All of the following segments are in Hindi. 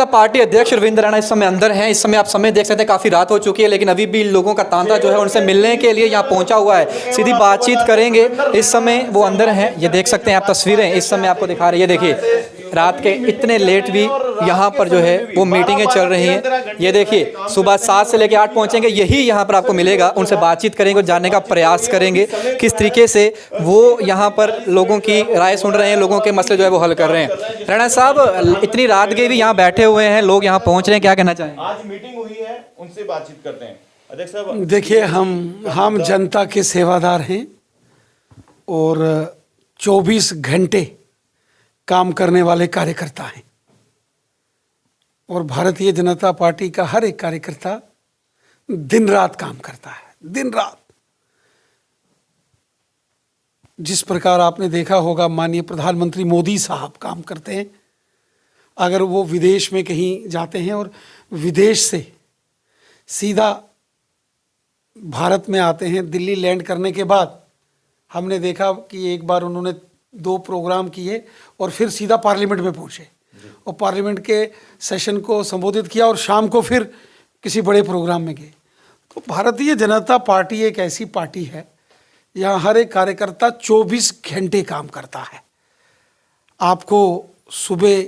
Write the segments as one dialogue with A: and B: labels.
A: जनता पार्टी अध्यक्ष रविंद्र रैना इस समय अंदर हैं। इस समय आप समय देख सकते हैं, काफ़ी रात हो चुकी है, लेकिन अभी भी लोगों का तांता जो है उनसे मिलने के लिए यहाँ पहुँचा हुआ है। सीधी बातचीत करेंगे। इस समय वो अंदर हैं, ये देख सकते हैं आप तस्वीरें इस समय आपको दिखा रही है। देखिए रात के इतने लेट भी यहाँ पर जो है वो मीटिंगें चल रही हैं। ये देखिए सुबह 7 से लेकर 8 पहुँचेंगे, यही यहाँ पर आपको मिलेगा। उनसे बातचीत करेंगे और जानने का प्रयास करेंगे किस तरीके से वो यहाँ पर लोगों की राय सुन रहे हैं, लोगों के मसले जो है वो हल कर रहे हैं। रैना साहब इतनी रात के भी यहाँ बैठे हुए हैं, लोग यहाँ पहुँच रहे हैं, क्या कहना चाहेंगे?
B: आज मीटिंग हुई है, उनसे बातचीत करते हैं। अध्यक्ष साहब
C: देखिए, हम जनता के सेवादार हैं और 24 घंटे काम करने वाले कार्यकर्ता हैं और भारतीय जनता पार्टी का हर एक कार्यकर्ता दिन रात काम करता है, दिन रात। जिस प्रकार आपने देखा होगा माननीय प्रधानमंत्री मोदी साहब काम करते हैं। अगर वो विदेश में कहीं जाते हैं और विदेश से सीधा भारत में आते हैं, दिल्ली लैंड करने के बाद हमने देखा कि एक बार उन्होंने 2 प्रोग्राम किए और फिर सीधा पार्लियामेंट में पहुंचे और पार्लियामेंट के सेशन को संबोधित किया और शाम को फिर किसी बड़े प्रोग्राम में गए। तो भारतीय जनता पार्टी एक ऐसी पार्टी है यहाँ हर एक कार्यकर्ता 24 घंटे काम करता है। आपको सुबह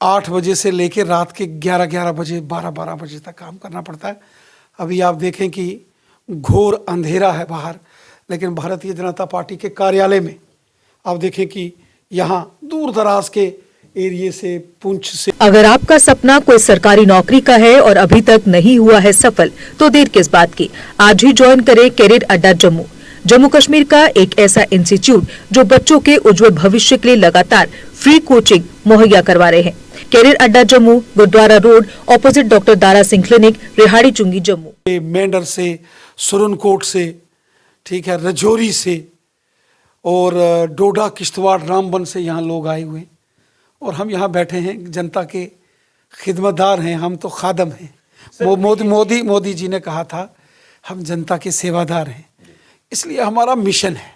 C: 8 बजे से लेकर रात के 11 बजे 12 बजे तक काम करना पड़ता है। अभी आप देखें कि घोर अंधेरा है बाहर, लेकिन भारतीय जनता पार्टी के कार्यालय में आप देखें कि यहाँ दूर दराज के एरिया से, पुंछ से।
D: अगर आपका सपना कोई सरकारी नौकरी का है और अभी तक नहीं हुआ है सफल, तो देर किस बात की। आज ही ज्वाइन करें कैरियर अड्डा जम्मू। जम्मू कश्मीर का एक ऐसा इंस्टीट्यूट जो बच्चों के उज्जवल भविष्य के लिए लगातार फ्री कोचिंग मुहैया करवा रहे हैं। Career Adda Jammu, Gurudwara road, opposite doctor Dara Singh clinic, Rehari Chungi, Jammu.
C: Mendhar से, सुरनकोट से, ठीक है, रजौरी से और डोडा, किश्तवाड़, रामबन से यहाँ लोग आए हुए हैं और हम यहाँ बैठे हैं। जनता के खिदमतदार हैं, हम तो खादम हैं। वो मोदी जी ने कहा था हम जनता के सेवादार हैं, इसलिए हमारा मिशन है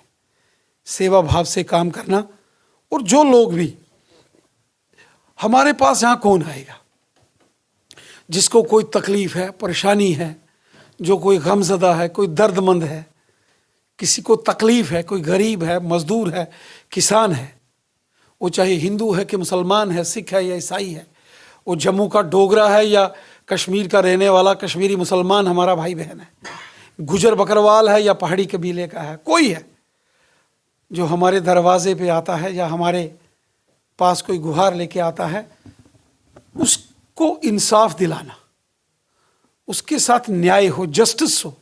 C: सेवा भाव से काम करना। और जो लोग भी हमारे पास यहाँ कौन आएगा जिसको कोई तकलीफ है, परेशानी है, जो कोई गमज़दा है, कोई दर्दमंद है, किसी को तकलीफ है, कोई गरीब है, मजदूर है, किसान है, वो चाहे हिंदू है कि मुसलमान है, सिख है या ईसाई है, वो जम्मू का डोगरा है या कश्मीर का रहने वाला कश्मीरी मुसलमान हमारा भाई बहन है, गुजर बकरवाल है या पहाड़ी कबीले का है, कोई है जो हमारे दरवाजे पे आता है या हमारे पास कोई गुहार लेके आता है, उसको इंसाफ दिलाना, उसके साथ न्याय हो, जस्टिस हो,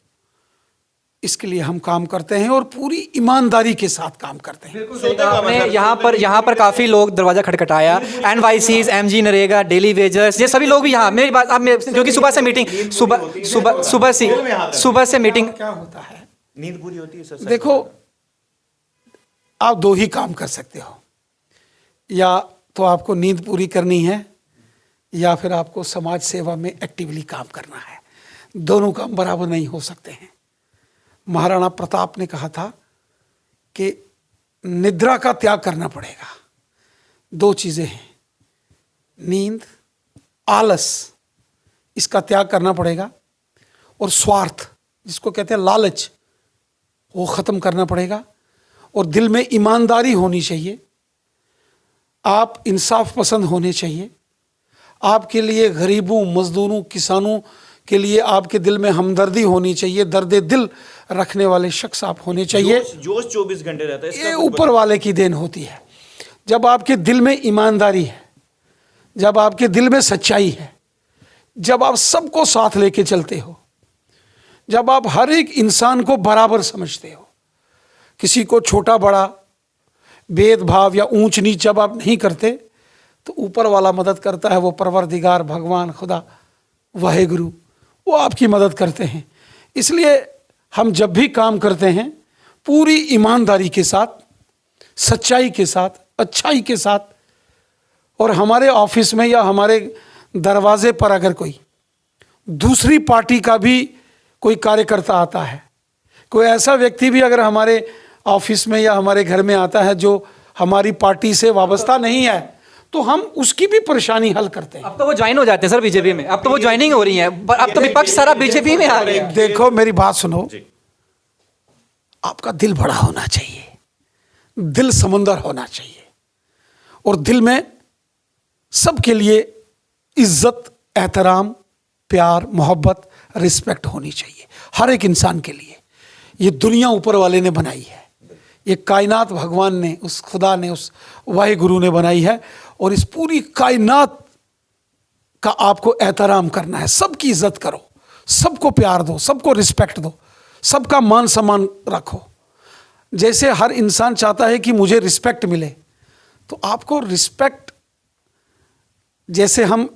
C: इसके लिए हम काम करते हैं और पूरी ईमानदारी के साथ काम करते हैं।
A: आपने यहाँ पर काफ़ी लोग दरवाज़ा खटखटाया, NYCs, MG NREGA, daily wagers, ये सभी लोग भी यहाँ। मेरी बात आप, क्योंकि सुबह से मीटिंग, सुबह से मीटिंग
C: क्या होता है,
B: नींद पूरी होती है सर?
C: देखो, आप 2 ही काम कर सकते हो, या तो आपको नींद पूरी करनी है या फिर आपको समाज सेवा में एक्टिवली काम करना है। दोनों काम बराबर नहीं हो सकते हैं। महाराणा प्रताप ने कहा था कि निद्रा का त्याग करना पड़ेगा। 2 चीज़ें हैं, नींद, आलस, इसका त्याग करना पड़ेगा, और स्वार्थ जिसको कहते हैं लालच, वो ख़त्म करना पड़ेगा। और दिल में ईमानदारी होनी चाहिए, आप इंसाफ पसंद होने चाहिए। आपके लिए गरीबों, मजदूरों, किसानों के लिए आपके दिल में हमदर्दी होनी चाहिए, दर्द दिल रखने वाले शख्स आप होने चाहिए।
B: जोश 24 घंटे रहता है,
C: ये ऊपर वाले की देन होती है। जब आपके दिल में ईमानदारी है, जब आपके दिल में सच्चाई है, जब आप सबको साथ लेके चलते हो, जब आप हर एक इंसान को बराबर समझते हो, किसी को छोटा बड़ा भेदभाव या ऊंच नीच जब आप नहीं करते, तो ऊपर वाला मदद करता है, वो परवरदिगार, भगवान, खुदा, वाहेगुरु, वो आपकी मदद करते हैं। इसलिए हम जब भी काम करते हैं पूरी ईमानदारी के साथ, सच्चाई के साथ, अच्छाई के साथ। और हमारे ऑफिस में या हमारे दरवाजे पर अगर कोई दूसरी पार्टी का भी कोई कार्यकर्ता आता है, कोई ऐसा व्यक्ति भी अगर हमारे ऑफिस में या हमारे घर में आता है जो हमारी पार्टी से वाबस्ता नहीं है, तो हम उसकी भी परेशानी हल करते हैं।
A: अब तो वो ज्वाइन हो जाते हैं सर बीजेपी में, अब तो वो ज्वाइनिंग हो रही है, पर अब तो विपक्ष सारा बीजेपी में आ गया।
C: देखो मेरी बात सुनो, आपका दिल बड़ा होना चाहिए, दिल समंदर होना चाहिए, और दिल में सबके लिए इज्जत, एहतराम, प्यार, मोहब्बत, रिस्पेक्ट होनी चाहिए हर एक इंसान के लिए। ये दुनिया ऊपर वाले ने बनाई है, ये कायनात भगवान ने, उस खुदा ने, उस वाहिगुरु ने बनाई है, और इस पूरी कायनात का आपको एहतराम करना है। सबकी इज्जत करो, सबको प्यार दो, सबको रिस्पेक्ट दो, सबका मान सम्मान रखो। जैसे हर इंसान चाहता है कि मुझे रिस्पेक्ट मिले, तो आपको रिस्पेक्ट, जैसे हम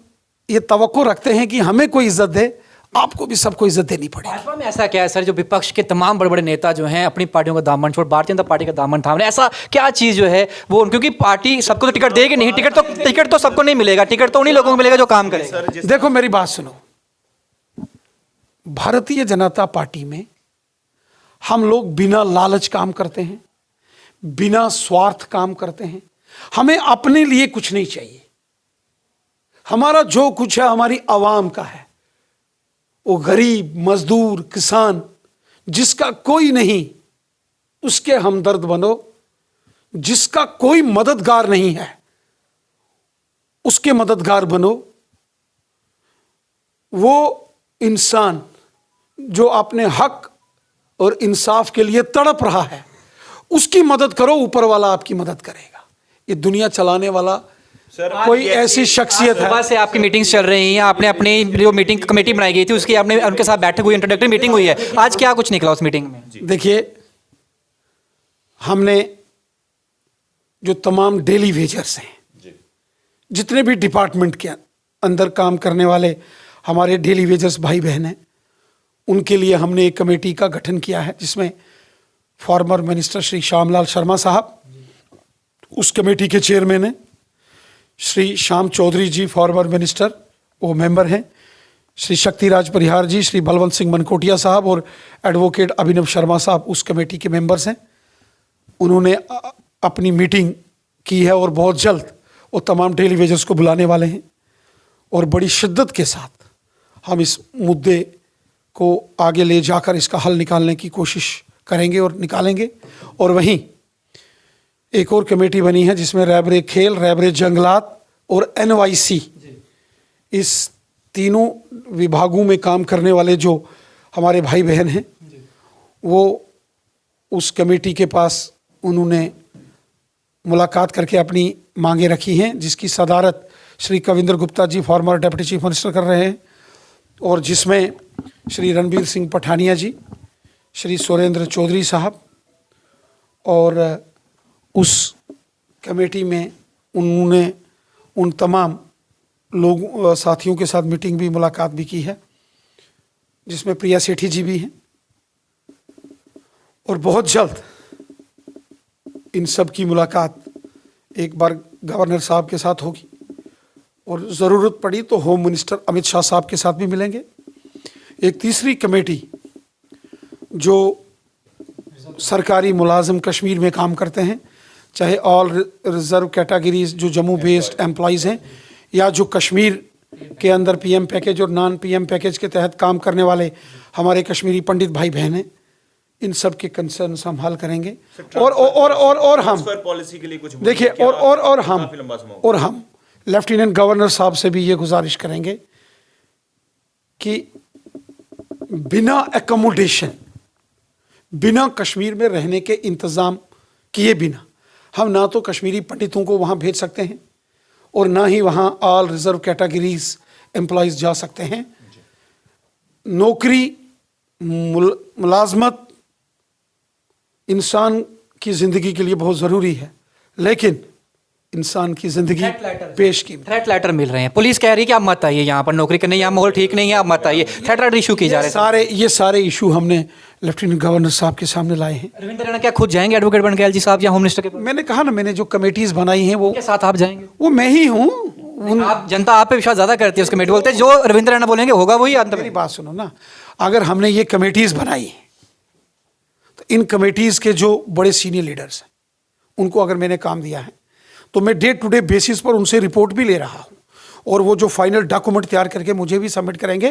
C: ये तवक्को रखते हैं कि हमें कोई इज्जत दे, आपको भी सबको इज्जत देनी पड़ेगी।
A: भाजपा में ऐसा क्या है सर, जो विपक्ष के तमाम बड़े बड़े नेता जो हैं अपनी पार्टियों का दामन छोड़ भारतीय जनता पार्टी का दामन थाम रहे हैं? ऐसा क्या चीज़ जो है वो, क्योंकि पार्टी सबको तो टिकट देगी नहीं, टिकट तो सबको नहीं मिलेगा, टिकट तो उन्हीं लोगों को मिलेगा जो काम करेंगे।
C: देखो मेरी बात सुनो, भारतीय जनता पार्टी में हम लोग बिना लालच काम करते हैं, बिना स्वार्थ काम करते हैं। हमें अपने लिए कुछ नहीं चाहिए, हमारा जो कुछ है हमारी आवाम का है। वो गरीब, मजदूर, किसान, जिसका कोई नहीं, उसके हमदर्द बनो। जिसका कोई मददगार नहीं है, उसके मददगार बनो। वो इंसान जो अपने हक और इंसाफ के लिए तड़प रहा है, उसकी मदद करो, ऊपर वाला आपकी मदद करेगा। ये दुनिया चलाने वाला कोई ऐसी शख्सियत है।
A: सुबह से आपकी मीटिंग्स चल रही हैं, आपने अपनी जो मीटिंग कमेटी बनाई गई थी उसकी आपने उनके साथ बैठक हुई, इंट्रोडक्टरी मीटिंग हुई है, आज क्या कुछ निकला उस मीटिंग में?
C: देखिए, हमने जो तमाम डेली वेजर्स हैं, जितने भी डिपार्टमेंट के अंदर काम करने वाले हमारे डेली वेजर्स भाई बहन हैं, उनके लिए हमने एक कमेटी का गठन किया है, जिसमें फॉर्मर मिनिस्टर श्री श्यामलाल शर्मा साहब उस कमेटी के चेयरमैन हैं, श्री श्याम चौधरी जी फॉर्मर मिनिस्टर वो मेंबर हैं, श्री शक्तिराज परिहार जी, श्री बलवंत सिंह मनकोटिया साहब और एडवोकेट अभिनव शर्मा साहब उस कमेटी के मेंबर्स हैं। उन्होंने अपनी मीटिंग की है और बहुत जल्द वो तमाम डेली वेजर्स को बुलाने वाले हैं, और बड़ी शिद्दत के साथ हम इस मुद्दे को आगे ले जाकर इसका हल निकालने की कोशिश करेंगे और निकालेंगे। और वहीं एक और कमेटी बनी है जिसमें रैबरे खेल, रैबरे जंगलात और NYC, इस तीनों विभागों में काम करने वाले जो हमारे भाई बहन हैं, वो उस कमेटी के पास उन्होंने मुलाकात करके अपनी मांगें रखी हैं, जिसकी सदारत Shri Kavindra Gupta ji farmer deputy chief minister कर रहे हैं, और जिसमें श्री रणबीर सिंह पठानिया जी, श्री सुरेंद्र चौधरी साहब, और उस कमेटी में उन्होंने उन तमाम लोग साथियों के साथ मीटिंग भी, मुलाकात भी की है, जिसमें प्रिया सेठी जी भी हैं। और बहुत जल्द इन सब की मुलाकात एक बार गवर्नर साहब के साथ होगी, और ज़रूरत पड़ी तो होम मिनिस्टर अमित शाह साहब के साथ भी मिलेंगे। एक तीसरी कमेटी जो सरकारी मुलाजिम कश्मीर में काम करते हैं, चाहे ऑल रिजर्व कैटेगरीज जो जम्मू बेस्ड एम्प्लॉइज़ हैं, या जो कश्मीर के अंदर PM पैकेज और नॉन PM पैकेज के तहत काम करने वाले हमारे कश्मीरी पंडित भाई बहन हैं, इन सब के कंसर्न्स हम हल करेंगे। और हम
B: पॉलिसी के लिए कुछ
C: देखिए, और हम लेफ्टिनेंट गवर्नर साहब से भी ये गुजारिश करेंगे कि बिना एकोमोडेशन, बिना कश्मीर में रहने के इंतज़ाम किए बिना हम ना तो कश्मीरी पंडितों को वहाँ भेज सकते हैं, और ना ही वहाँ ऑल रिजर्व कैटेगरीज एम्प्लॉइज जा सकते हैं। नौकरी, मुलाजमत इंसान की ज़िंदगी के लिए बहुत ज़रूरी है, लेकिन इंसान की ज़िंदगी पेश की।
A: थ्रेट लेटर मिल रहे हैं, पुलिस कह रही है कि आप मत आइए यहाँ पर नौकरी करने, यहाँ माहौल ठीक नहीं है, आप मत आइए। थ्रेट लेटर इशू की जा रहे हैं।
C: ये सारे इशू हमने लेफ्टिनेंट गवर्नर साहब के सामने लाए हैं।
A: रविंद्र राणा क्या खुद जाएंगे एडवोकेट बनके जी साहब या होम मिनिस्टर के पास?
C: मैंने कहा ना, मैंने जो कमेटीज़ बनाई हैं वो
A: के साथ आप जाएंगे?
C: वो मैं ही हूँ।
A: आप जनता आप पे विश्वास ज़्यादा करती है उस कमेटी, बोलते हैं जो रविंद्र राणा बोलेंगे होगा वही अंत में।
C: मेरी बात सुनो ना, अगर हमने ये कमेटीज़ बनाई तो इन कमेटीज़ के जो बड़े सीनियर लीडर्स हैं उनको अगर मैंने काम दिया है तो मैं डे टू डे बेसिस पर उनसे रिपोर्ट भी ले रहा हूँ, और वो जो फाइनल डॉक्यूमेंट तैयार करके मुझे भी सबमिट करेंगे,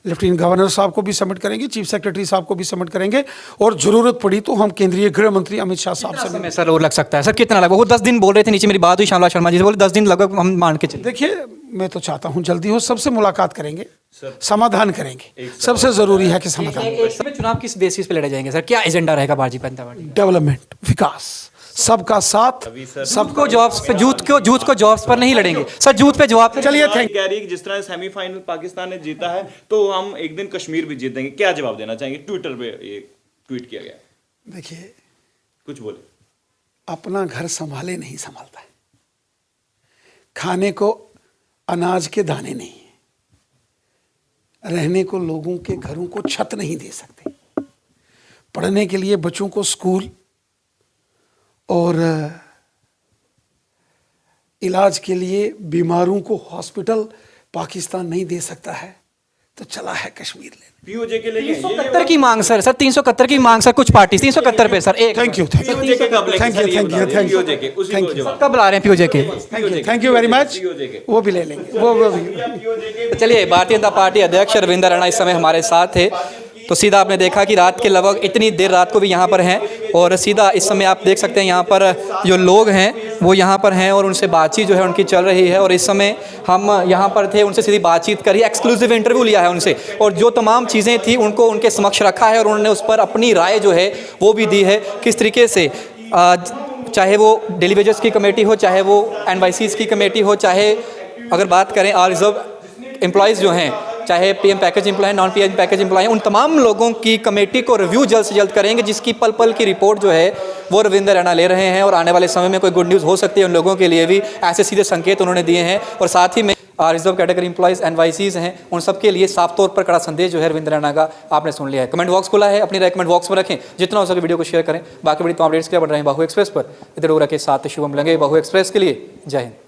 C: लेफ्टिनेंट गवर्नर साहब को भी सबमिट करेंगे, चीफ सेक्रेटरी साहब को भी सबमिट करेंगे, और ज़रूरत पड़ी तो हम केंद्रीय गृह मंत्री अमित शाह साहब से
A: समय सर और लग सकता है सर? कितना लगभग? वो 10 दिन बोल रहे थे, नीचे मेरी बात हुई श्यामला शर्मा जी से, बोले 10 दिन लगभग हम मान के चले।
C: देखिए, मैं तो चाहता हूँ जल्दी हो, सबसे मुलाकात करेंगे, समाधान करेंगे। सबसे ज़रूरी है कि समाधान।
A: चुनाव किस बेसिस पे लड़े जाएंगे सर? क्या एजेंडा रहेगा भारतीय जनता पार्टी?
C: डेवलपमेंट, विकास, सबका साथ,
A: सबको जॉब्स पे, जूथ को जॉब्स पर नहीं लड़ेंगे सर, जूथ पे जवाब।
C: चलिए,
B: कह रही है कि जिस तरह सेमीफाइनल पाकिस्तान ने जीता है तो हम एक दिन कश्मीर भी जीत देंगे। क्या जवाब देना चाहेंगे? ट्विटर पे ये ट्वीट किया गया।
C: देखिए,
B: कुछ बोले।
C: अपना घर संभाले नहीं संभालता है, खाने को अनाज के दाने नहीं है, रहने को लोगों के घरों को छत नहीं दे सकते, पढ़ने के लिए बच्चों को स्कूल और इलाज के लिए बीमारों को हॉस्पिटल पाकिस्तान नहीं दे सकता है, तो चला है कश्मीर लेने।
B: पीओजे के लिए
A: 371 की मांग सर, 371 की मांग सर, कुछ पार्टी 371 पे सर। एक
C: thank you, thank you,
B: PoJ के कब लेंगे?
C: Thank you, thank you, thank you,
B: PoJ के उसी को जवाब।
A: कब ला रहे हैं पीओजे के?
C: Thank you very much. वो भी ले लेंगे, वो भी।
A: चलिए, भारतीय जनता पार्टी अध्यक्ष रविंद्र रैना इस समय हमारे साथ थे। तो सीधा आपने देखा कि रात के लगभग इतनी देर रात को भी यहाँ पर हैं, और सीधा इस समय आप देख सकते हैं यहाँ पर जो लोग हैं वो यहाँ पर हैं, और उनसे बातचीत जो है उनकी चल रही है। और इस समय हम यहाँ पर थे, उनसे सीधी बातचीत करी, एक्सक्लूसिव इंटरव्यू लिया है उनसे, और जो तमाम चीज़ें थी उनको उनके समक्ष रखा है, और उन्होंने उस पर अपनी राय जो है वो भी दी है। किस तरीके से चाहे वो डेली वेजेस की कमेटी हो, चाहे वो NYCs की कमेटी हो, चाहे अगर बात करें रिजर्व एम्प्लॉयज़ जो हैं, चाहे PM package employ, non PM package employ, उन तमाम लोगों की कमेटी को रिव्यू जल्द से जल्द करेंगे, जिसकी पल पल की रिपोर्ट जो है वो रविंद्र रैना ले रहे हैं। और आने वाले समय में कोई गुड न्यूज़ हो सकती है उन लोगों के लिए भी, ऐसे सीधे संकेत उन्होंने दिए हैं। और साथ ही में रिजर्व कैटेगरी एम्प्लॉयज़, NYCs हैं, उन सब के लिए साफ तौर पर कड़ा संदेश जो है रविंद्र रैना का आपने सुन लिया है। कमेंट बॉक्स खुला है, अपनी राय कमेंट बॉक्स में रखें, जितना हो सके वीडियो को शेयर करें। बाकी बड़ी तमाम अपडेट्स के लिए बन रहे हैं बाहु एक्सप्रेस पर। इधर के साथ शुभम लगे बाहु एक्सप्रेस के लिए। जय हिंद।